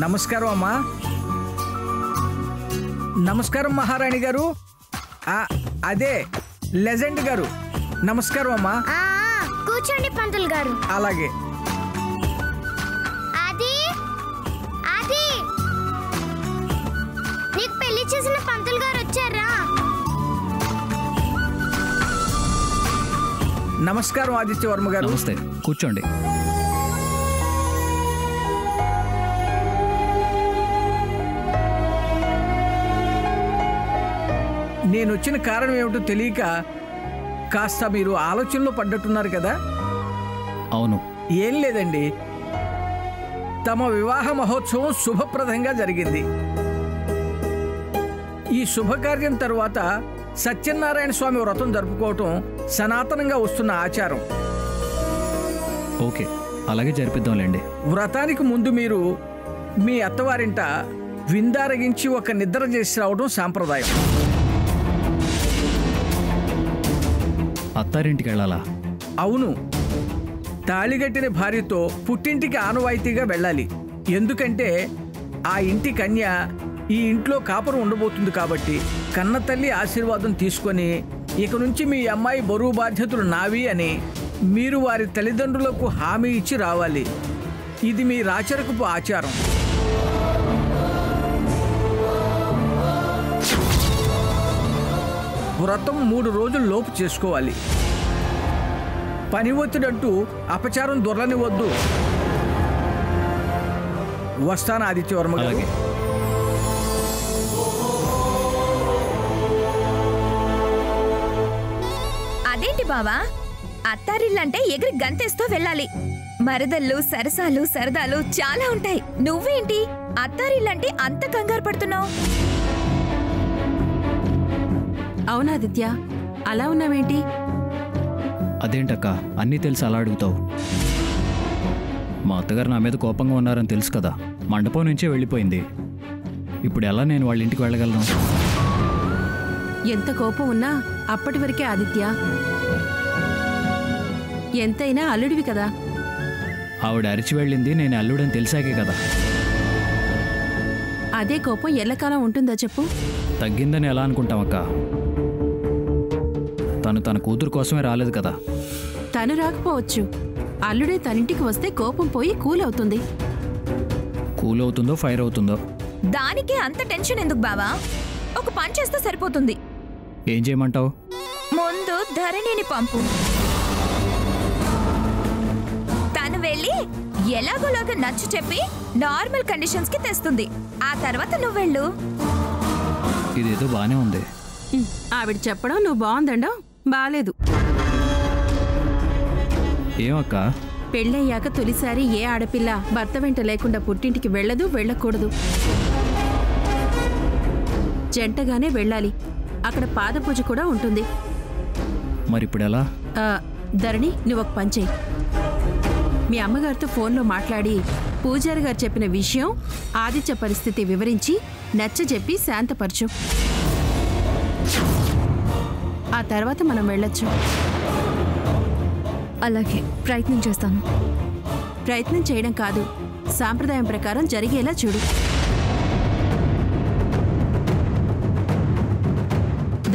నమస్కారం అమ్మా. నమస్కారం మహారాణి గారు. అదే లెజెండ్ గారు. నమస్కారం అమ్మా. కూర్చోండి పంతులు గారు. అలాగే. నీకు పెళ్లి చేసిన పంతులు గారు వచ్చారా? నమస్కారం ఆదిత్యవర్మ గారు. నమస్తే, కూర్చోండి. నేను వచ్చిన కారణం ఏమిటో తెలియక కాస్త మీరు ఆలోచనలో పడ్డట్టున్నారు కదా? అవును. ఏం లేదండి, తమ వివాహ మహోత్సవం శుభప్రదంగా జరిగింది. ఈ శుభకార్యం తరువాత సత్యనారాయణ స్వామి వ్రతం జరుపుకోవటం సనాతనంగా వస్తున్న ఆచారం. ఓకే, అలాగే జరిపిద్దాంలేండి. వ్రతానికి ముందు మీరు మీ అత్తవారింట విందారగించి ఒక నిద్ర చేసి రావడం సాంప్రదాయం. అత్తారింటికి వెళ్ళాలా? అవును, తాళిగట్టిన భార్యతో పుట్టింటికి ఆనవాయితీగా వెళ్ళాలి. ఎందుకంటే ఆ ఇంటి కన్య ఈ ఇంట్లో కాపురం ఉండబోతుంది కాబట్టి కన్నతల్లి ఆశీర్వాదం తీసుకొని ఇక నుంచి మీ అమ్మాయి బరువు బాధ్యతలు నావి అని మీరు వారి తల్లిదండ్రులకు హామీ ఇచ్చి రావాలి. ఇది మీ రాచరికపు ఆచారం. వ్రతం 3 రోజుల లోపు చేసుకోవాలి. పని ఒత్తిడంటూ అపచారం దొరలనివద్దు. వస్తాను ఆదిత్యవర్మ గారు. అదేంటి బావా, అత్తారిల్లంటే ఎగిరి గంతేస్తూ వెళ్ళాలి. మరదళ్ళు, సరసాలు, సరదాలు చాలా ఉంటాయి. నువ్వేంటి అత్తారిల్లంటే అంత కంగారు పడుతున్నావు? అవునాదిత్య, అలా ఉన్నావేంటి? అదేంటక్క అన్నీ తెలిసి అలా అడుగుతావు? మా అత్తగారు నా మీద కోపంగా ఉన్నారని తెలుసు కదా, మండపం నుంచే వెళ్ళిపోయింది. ఇప్పుడు ఎలా నేను వాళ్ళ ఇంటికి వెళ్ళగలను? ఎంత కోపం ఉన్నా అప్పటి వరకే ఆదిత్య. ఎంతైనా అల్లుడివి కదా. ఆవిడ అరిచి వెళ్ళింది నేను అల్లుడని తెలిసాకే కదా. అదే కోపం ఎల్లకాలం ఉంటుందా చెప్పు? తగ్గిందని ఎలా అనుకుంటామక్క? తను తన కూతురు కోసమే రాలేదు కదా. తను రాకపోవచ్చు, అల్లుడే తనింటికి వస్తే కోపం పోయి కూల్ అవుతుంది. కూల్ అవుతుందో ఫైర్ అవుతుందో దానికే అంత టెన్షన్ ఎందుకు బావా? ఒక పని చేస్తే సరిపోతుంది. ఏం చేయమంటావు? ముందు ధరణిని పంపు. తను వెళ్ళి ఎలాగోలాగా నచ్చ చెప్పి నార్మల్ కండిషన్స్ కి తెస్తుంది. ఆ తర్వాత నువ్వు వెళ్ళు. ఇదేదో బానే ఉంది. ఆవిడ చెప్పడం నువ్వు బాగుందండో బాలేదు. ఏమక్క? పెళ్ళయ్యాక తొలిసారి ఏ ఆడపిల్ల భర్త వెంట లేకుండా పుట్టింటికి వెళ్ళదు, వెళ్ళకూడదు. జంటగానే వెళ్ళాలి. అక్కడ పాదపూజ కూడా ఉంటుంది. మరిప్పుడు ఎలా? ధరణి, నువ్వు ఒక పని చెయ్యి. మీ అమ్మగారితో ఫోన్లో మాట్లాడి పూజారి గారు చెప్పిన విషయం, ఆదిత్య పరిస్థితి వివరించి నచ్చజెప్పి శాంతపరచు. ఆ తర్వాత మనం వెళ్ళొచ్చు. అలాగే, ప్రయత్నం చేస్తాను. ప్రయత్నం చేయడం కాదు, సాంప్రదాయం ప్రకారం జరిగేలా చూడు.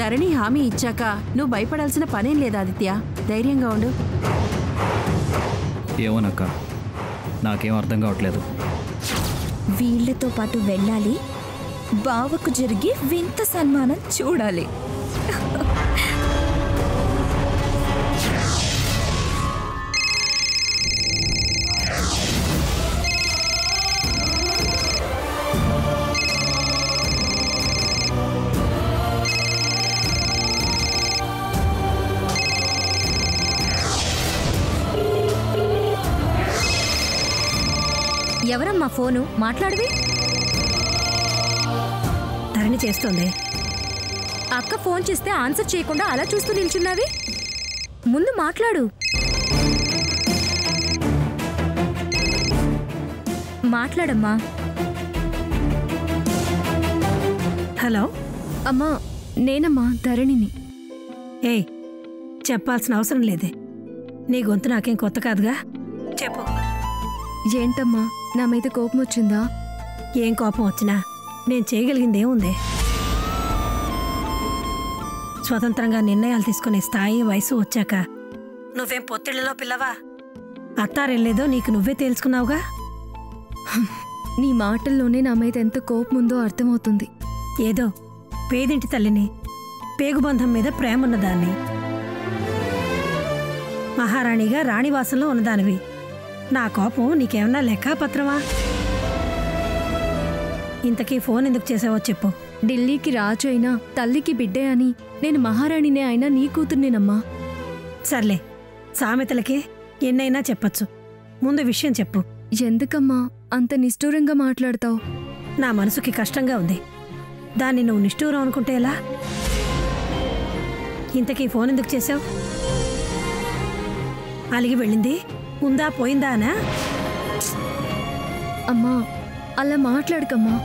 ధరణి హామీ ఇచ్చాక నువ్వు భయపడాల్సిన పనేం లేదు ఆదిత్య. ధైర్యంగా ఉండు. ఏమోనక్క, నాకేం అర్థం కావట్లేదు. వీళ్ళతో పాటు వెళ్ళాలి, బావకు జరిగి వింత సన్మానం చూడాలి. ఎవరమ్మా ఫోను? మాట్లాడవి. ధరణి చేస్తోంది. అక్క ఫోన్ చేస్తే ఆన్సర్ చేయకుండా అలా చూస్తూ నిల్చున్నావి. ముందు మాట్లాడు. మాట్లాడమ్మా. హలో అమ్మా, నేనమ్మా ధరణిని. ఏయ్, చెప్పాల్సిన అవసరం లేదే. నీ గొంతు నాకేం కొత్త కాదుగా, చెప్పు. ఏంటమ్మా, నా మీద కోపం వచ్చిందా? ఏం కోపం వచ్చినా నేను చేయగలిగిందేముందే? స్వతంత్రంగా నిర్ణయాలు తీసుకునే స్థాయి వయసు వచ్చాక నువ్వేం పొత్తిళ్లలో పిల్లవా? అత్తారెళ్ళేదో నీకు నువ్వే తేల్చుకున్నావుగా. నీ మాటల్లోనే నా మీద ఎంత కోపం ఉందో అర్థమవుతుంది. ఏదో పేదింటి తల్లిని, పేగుబంధం మీద ప్రేమున్నదాన్ని, మహారాణిగా రాణివాసంలో ఉన్నదానివి. నా కోపం నీకేమన్నా లెక్కాపత్రమా? ఇంతకీ ఫోన్ ఎందుకు చేసావో చెప్పు. ఢిల్లీకి రాజు అయినా తల్లికి బిడ్డే అని నేను మహారాణినే అయినా నీ కూతుర్నేనమ్మా. సర్లే, సామెతలకే ఎన్నైనా చెప్పచ్చు. ముందు విషయం చెప్పు. ఎందుకమ్మా అంత నిష్ఠూరంగా మాట్లాడతావు? నా మనసుకి కష్టంగా ఉంది. దాన్ని నువ్వు నిష్ఠూరం అనుకుంటే ఎలా? ఇంతకీ ఫోన్ ఎందుకు చేసావు? అలిగి వెళ్ళింది ఉందా పోయిందా అనా? అమ్మా అలా మాట్లాడకమ్మా.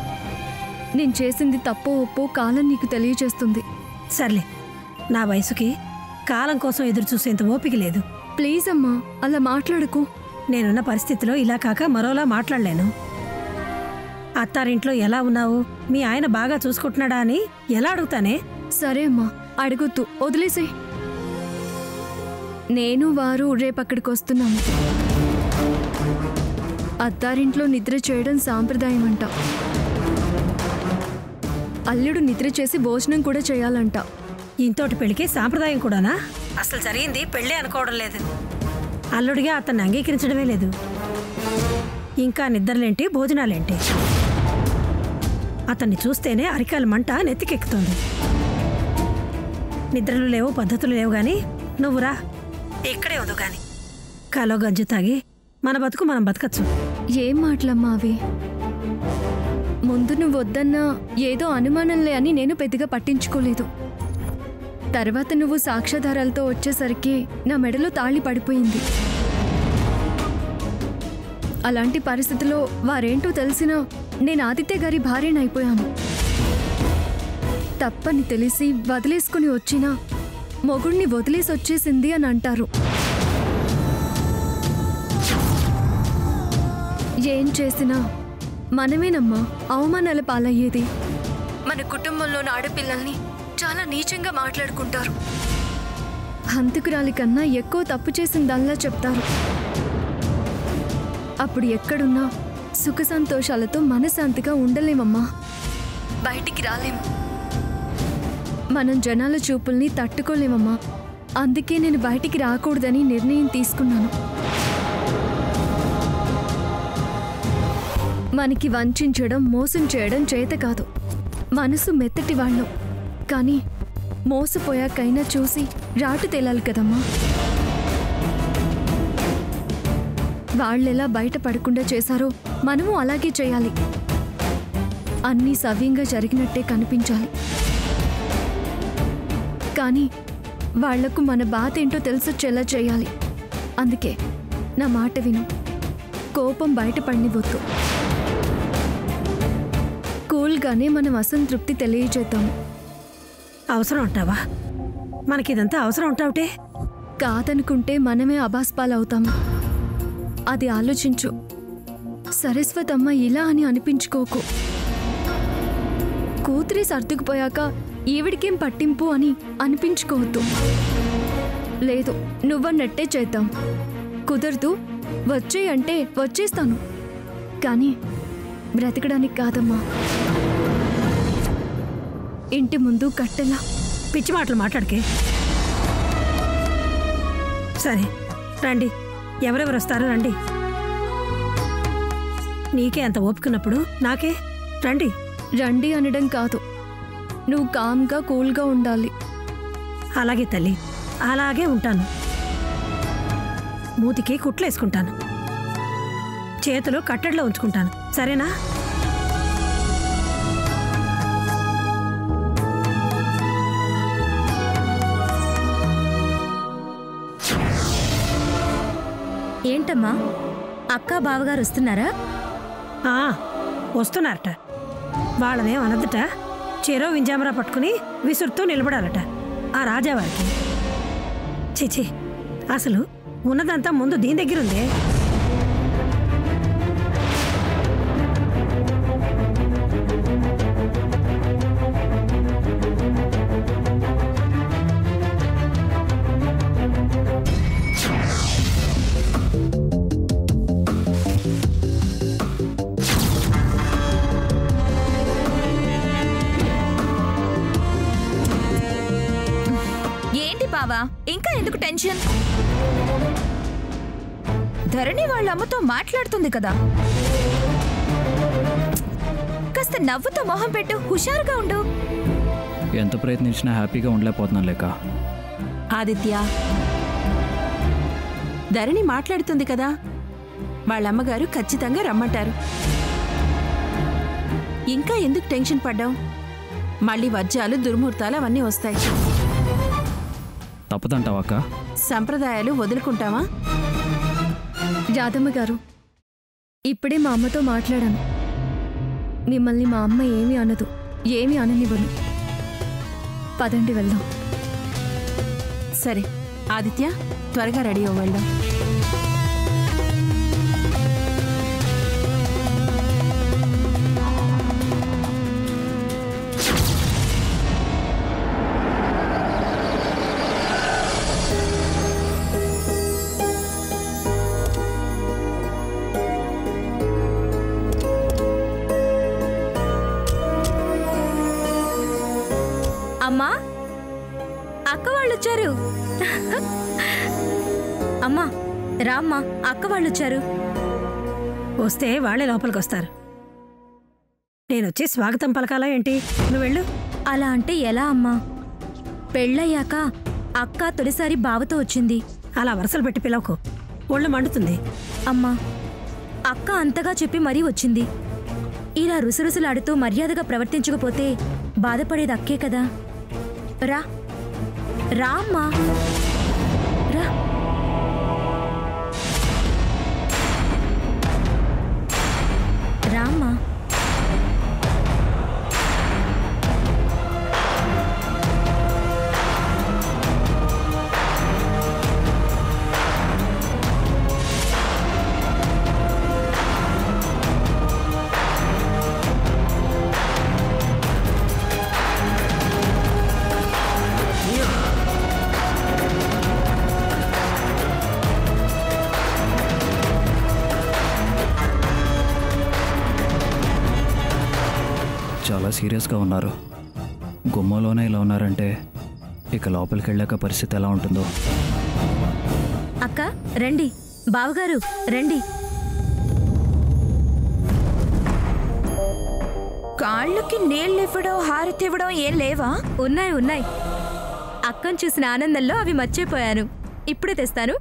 నేను చేసింది తప్పో ఒప్పో కాలం నీకు తెలియచేస్తుంది. సర్లే, నా వయసుకి కాలం కోసం ఎదురు చూసేంత ఓపిక లేదు. ప్లీజ్ అమ్మా అలా మాట్లాడకు. నేనున్న పరిస్థితిలో ఇలా కాక మరోలా మాట్లాడలేను. అత్తారింట్లో ఎలా ఉన్నావు, మీ ఆయన బాగా చూసుకుంటున్నాడా అని ఎలా అడుగుతానే? సరే అమ్మా, అడగొద్దు, వదిలేసే. నేను వారు రేపక్కడికి వస్తున్నాము. అత్తారింట్లో నిద్ర చేయడం సాంప్రదాయం అంట. అల్లుడు నిద్ర చేసి భోజనం కూడా చేయాలంట. ఇంతోటి పెళ్లికి సాంప్రదాయం కూడానా? అసలు జరిగింది పెళ్ళే అనుకోవడం లేదు. అల్లుడిగా అతన్ని అంగీకరించడమే లేదు. ఇంకా నిద్రలేంటి, భోజనాలేంటి? అతన్ని చూస్తేనే అరికాల మంట నెత్తికెక్కుతుంది. నిద్రలు లేవు, పద్ధతులు లేవు గాని నువ్వురా, ఇక్కడే వద్దు గాని కాలో గంజు తాగి మన బతుకు మనం బతకచ్చు. ఏం మాటలమ్మా అవి? ముందు నువ్వు వద్దన్నా ఏదో అనుమానంలే అని నేను పెద్దగా పట్టించుకోలేదు. తర్వాత నువ్వు సాక్ష్యాధారాలతో వచ్చేసరికి నా మెడలో తాళి పడిపోయింది. అలాంటి పరిస్థితిలో వారేంటో తెలిసినా నేను ఆదిత్య గారి భార్యనైపోయాను. తప్పని తెలిసి వదిలేసుకుని వచ్చినా మొగుణ్ణి వదిలేసి వచ్చేసింది అని అంటారు. ఏం చేసినా మనమేనమ్మా అవమానాల పాలయ్యేది. మన కుటుంబంలోని ఆడపిల్లల్ని చాలా నీచంగా మాట్లాడుకుంటారు. హంతకురాలి కన్నా ఎక్కువ తప్పు చేసిందల్లా చెప్తారు. అప్పుడు ఎక్కడున్నా సుఖ సంతోషాలతో మనశాంతిగా ఉండలేమమ్మా. బయటికి రాలేము. మనం జనాల చూపుల్ని తట్టుకోలేమమ్మా. అందుకే నేను బయటికి రాకూడదని నిర్ణయం తీసుకున్నాను. మనకి వంచడం, మోసం చేయడం చేత కాదు. మనసు మెత్తటి వాళ్ళం. కానీ మోసపోయాకైనా చూసి రాటు తేలాలి కదమ్మా. వాళ్ళెలా బయట పడకుండా చేశారో మనము అలాగే చేయాలి. అన్నీ సవ్యంగా జరిగినట్టే కనిపించాలి. కానీ వాళ్లకు మన బాధ ఏంటో తెలిసొచ్చేలా చేయాలి. అందుకే నా మాట విను. కోపం బయటపడినివద్దు. కూల్గానే మనం అసంతృప్తి తెలియజేద్దాము. అవసరం ఉంటావా? మనకిదంతా అవసరం ఉంటావుటే. కాదనుకుంటే మనమే అబాస్పాలవుతాము. అది ఆలోచించు. సరస్వతమ్మ ఇలా అని అనిపించుకోకు. కూతురి సర్దుకుపోయాక ఈవిడికేం పట్టింపు అని అనిపించుకోవద్దు. లేదు, నువ్వన్నట్టే చేద్దాం. కుదరదు, వచ్చేయంటే వచ్చేస్తాను. కానీ బ్రతకడానికి కాదమ్మా. ఇంటి ముందు కట్టెలా. పిచ్చి మాటలు మాట్లాడకే. సరే రండి, ఎవరెవరు వస్తారో రండి. నీకే అంత ఓపుకున్నప్పుడు నాకే రండి. రండి అనడం కాదు, నువ్వు కామ్గా కూల్గా ఉండాలి. అలాగే తల్లి, అలాగే ఉంటాను. మూతికి కుట్లేసుకుంటాను, చేతులు కట్టడిలో ఉంచుకుంటాను. సరేనా? ఏంటమ్మా, అక్క బావగారు వస్తున్నారా? వస్తున్నారట. వాళ్ళనేం అనద్దట. చెరో వింజామరా పట్టుకుని విసురుతూ నిలబడాలట ఆ రాజావారికి. చిచి, అసలు ఉన్నదంతా ముందు దీని దగ్గరుందే. ఇంకా ఎందుకు టెన్షన్? ధరణి వాళ్ళ అమ్మతో మాట్లాడుతుంది కదా, కాస్త నవ్వుతో మొహం పెట్టు, హుషారుగా ఉండు. ఎంత ప్రయత్నించినా హ్యాపీగా ఉండలేకపోతున్నాను లేక. ఆదిత్య, ధరణి మాట్లాడుతుంది కదా, వాళ్ళ అమ్మగారు ఖచ్చితంగా రమ్మంటారు. ఇంకా ఎందుకు టెన్షన్ పడ్డావు? మళ్ళీ వర్జాలు, దుర్ముహూర్తాలు అవన్నీ వస్తాయి. తప్పదంటావా అక్క? సంప్రదాయాలు వదులుకుంటావా? రాధమ్మ గారు, ఇప్పుడే మా అమ్మతో మాట్లాడాను. మిమ్మల్ని మా అమ్మ ఏమీ అనదు, ఏమీ అననివ్వను. పదండి వెళ్దాం. సరే ఆదిత్య, త్వరగా రెడీ అవ్వ, వెళ్దాం. అమ్మా, అక్క వాళ్ళు వచ్చారు. అమ్మా రామ్మా, అక్క వాళ్ళు వచ్చారు. వస్తే వాళ్ళే లోపలికి వస్తారు. నేనొచ్చి స్వాగతం పలకాలా ఏంటి? నువ్వు వెళ్ళు. అలా అంటే ఎలా అమ్మా? పెళ్ళయ్యాక అక్క తొలిసారి బావతో వచ్చింది. అలా వరుసలు పెట్టి పిలవకు, ఒళ్ళు మండుతుంది. అమ్మా, అక్క అంతగా చెప్పి మరీ వచ్చింది. ఇలా రుసరుసలాడుతూ మర్యాదగా ప్రవర్తించకపోతే బాధపడేది అక్కే కదా. రా రా అమ్మా, రా. రామ్మా. చాలా సీరియస్గా ఉన్నారు. గుమ్మలోనే ఇలా ఉన్నారంటే ఇక లోపలికి వెళ్ళాక పరిస్థితి ఎలా ఉంటుందో. అక్క రండి, బావగారు రండి. కాళ్ళకి నీళ్ళు ఇవ్వడం, హారతి ఇవ్వడం ఏం లేవా? ఉన్నాయి ఉన్నాయి. అక్కను చూసిన ఆనందంలో అవి మర్చిపోయాను. ఇప్పుడే తెస్తాను.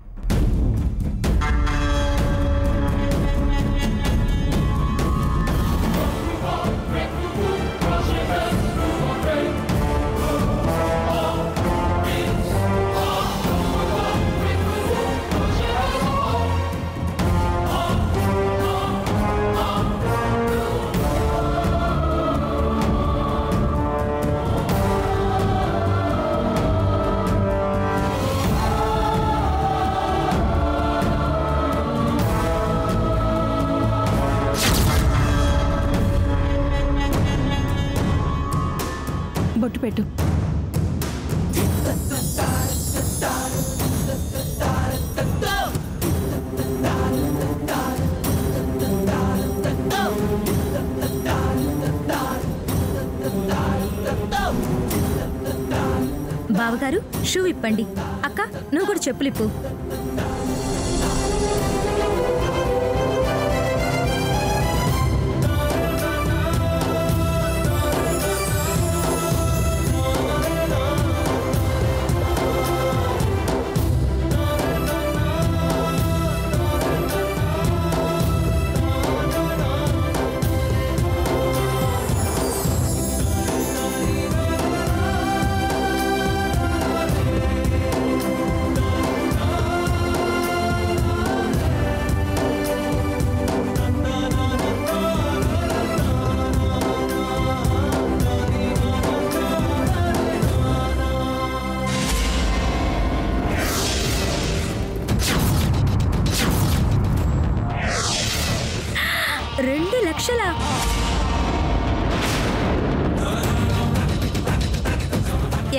బొట్టు పెట్టు. బావగారు షూ ఇప్పండి. అక్క నువ్వు కూడా చెప్పులిప్పు.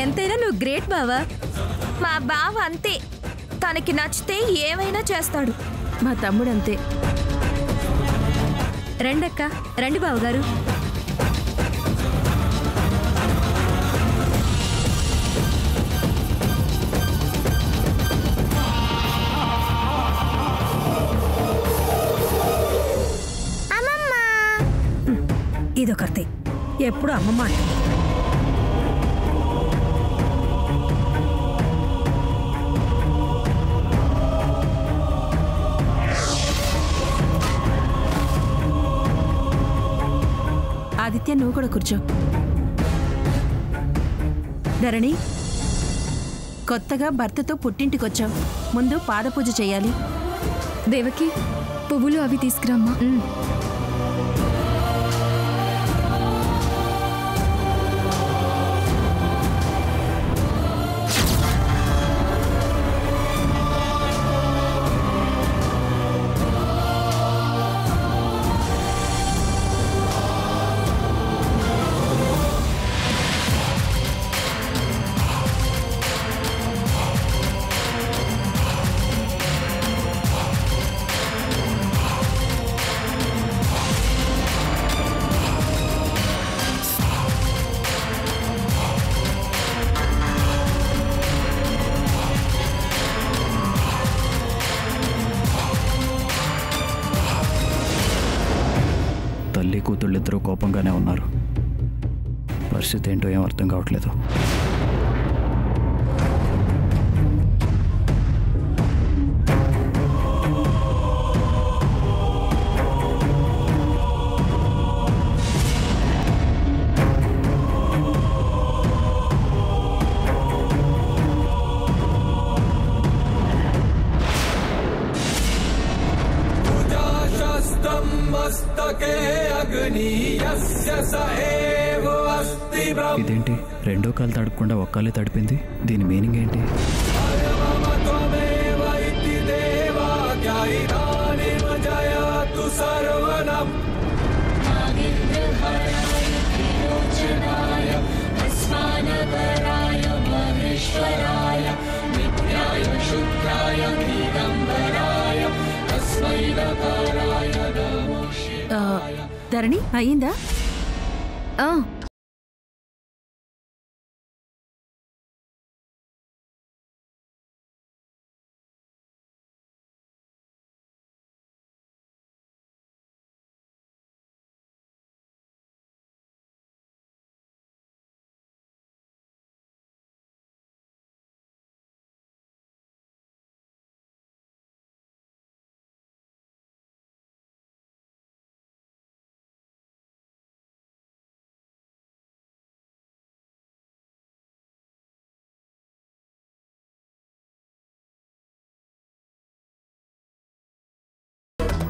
ఎంతైనా నువ్వు గ్రేట్ బావా. మా బావ అంతే, తనకి నచ్చితే ఏమైనా చేస్తాడు. మా తమ్ముడు అంతే. రండక్క, రండి బావగారు. ఇదొకరితే ఎప్పుడు అమ్మమ్మ అంటుంది. ఆదిత్య నువ్వు కూడా కూర్చో. ధరణి, కొత్తగా భర్తతో పుట్టింటికొచ్చావు, ముందు పాదపూజ చేయాలి. దేవకి పువ్వులు అవి తీసుకురమ్మా. తల్లి కూతుళ్ళిద్దరూ కోపంగానే ఉన్నారు. పరిస్థితి ఏంటో ఏం అర్థం కావట్లేదు. ఇదేంటి, రెండో కాలు తడపకుండా ఒక్కాలే తడిపింది? దీని మీనింగ్ ఏంటి? ధరణి, అయ్యిందా?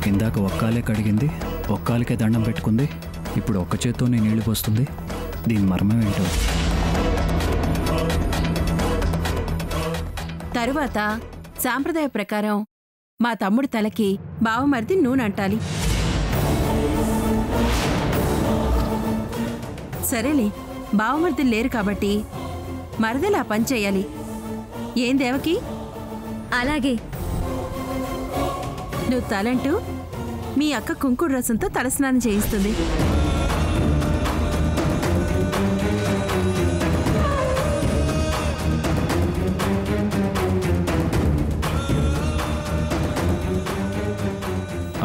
ఇందాక ఒక్కాలే కడిగింది, ఒక్కాలకే దండం పెట్టుకుంది, ఇప్పుడు ఒక్క చేత్తోనే నీళ్లు పోస్తుంది. దీని మర్మం ఏంటో. తరువాత సాంప్రదాయ ప్రకారం మా తమ్ముడి తలకి బావమరిది నూనె అంటాలి. సరేలే, బావమరిది లేరు కాబట్టి మరదలా పని చేయాలి. ఏం దేవకి? అలాగే. నువ్వు తలంటూ మీ అక్క కుంకుడు రసంతో తలస్నానం చేయిస్తుంది.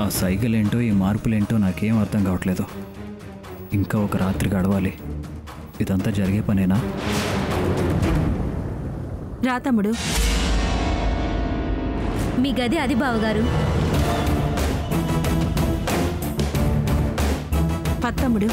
ఆ సైకిలేంటో ఈ మార్పులేంటో నాకేం అర్థం కావట్లేదు. ఇంకా ఒక రాత్రి గడవాలి. ఇదంతా జరిగే పనేనా? రా తమ్ముడు. మీ గది అది బావగారు. పత్తమ్ముడు.